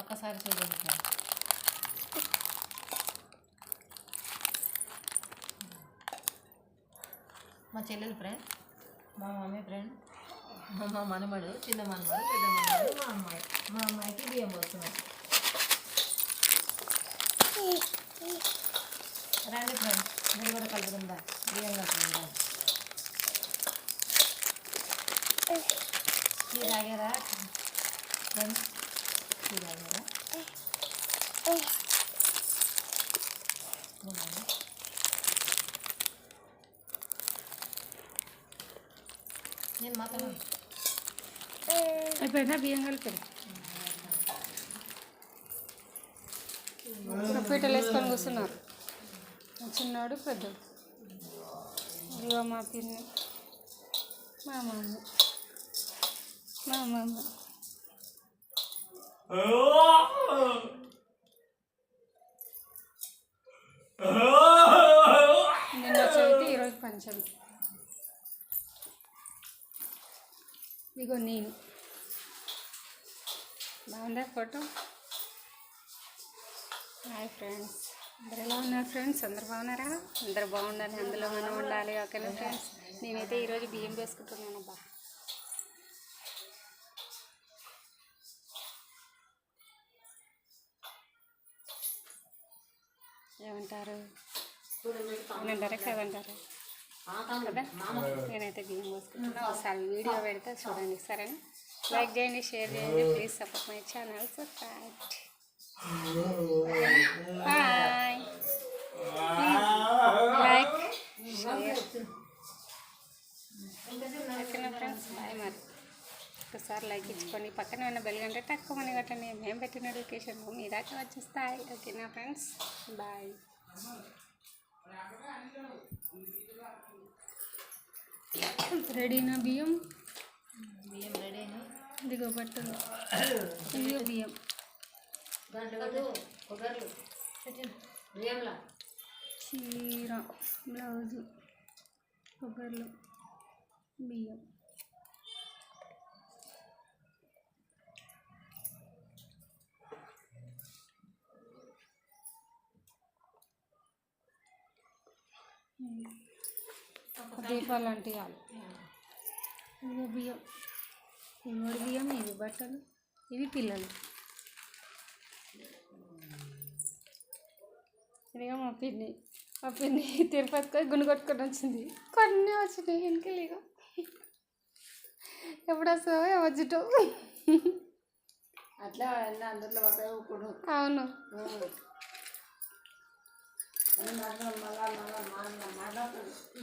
ఒక్కసారి చూడండి ఫ్రెండ్. మా చెల్లెలు ఫ్రెండ్, మా మమ్మీ ఫ్రెండ్, మా మనమడు, చిన్న మనమడు, పెద్ద మనమడు, మా అమ్మాయి. మా అమ్మాయికి బియ్యం పోస్తున్నాం. రండి ఫ్రెండ్, మీరు కూడా కలుపుకుందా బియ్యం కలుపుకుందా. టీ తాగారా ఫ్రెండ్స్? టీ తాగారా? నేను మాత్రం అయిపోయిందా బియ్యం కలిపి పీటలు వేసుకొని కూర్చున్నారు చిన్నవాడు పెద్దడు. ఇదిగో మా పిన్ని, మా మమ్మీ, మా మమ్మ. నిన్న చవితి, ఈరోజు పంచమి. ఇదిగో నేను. బాగుందా ఫోటో? హాయ్ ఫ్రెండ్స్, అందరు ఎలా ఉన్నారు ఫ్రెండ్స్? అందరు బాగున్నారా? అందరు బాగుండాలి, అందులో మనం ఉండాలి. ఓకేనా ఫ్రెండ్స్? నేనైతే ఈరోజు బియ్యం వేసుకుంటున్నాను. అబ్బా, ఏమంటారు? ఏమంటారా కదంటారు కదా? నేనైతే బియ్యం పోసుకుంటున్నా. ఒకసారి వీడియో పెడితే చూడండి సరేనా? లైక్ చేయండి, షేర్ చేయండి, please support my channel. Subscribe. Hi, like share. ఓకేనా ఫ్రెండ్స్? బాయ్. మరి ఒకసారి లైక్ ఇచ్చుకోండి, పక్కన ఉన్న బెల్ గంట తక్కువ మనీ కట్టండి. మేము పెట్టిన నోటిఫికేషన్ మీ దాకా వచ్చేస్తాయి. ఓకేనా ఫ్రెండ్స్? బాయ్. రెడీనా బియ్యం? బియ్యం రెడీ అయినా. ఇదిగో బట్టలు, ఇదిగో బియ్యం, చీర, బ్లౌజు, కొబ్బరిలు, బియ్యం. దీపాలు అంటియాలి. ఇవి బియ్యం, ఇవి బియ్యం, ఇవి బట్టలు, ఇవి పిల్లలు. ఇదిగా మా పిన్ని తిరుపతికి గుండు కొట్టుకొని వచ్చింది. కొన్ని వచ్చినాయి ఇంకెళ్ళిగా. ఎప్పుడు వస్తావో వచ్చుటో. అట్లా అందరిలో అవును. అవును.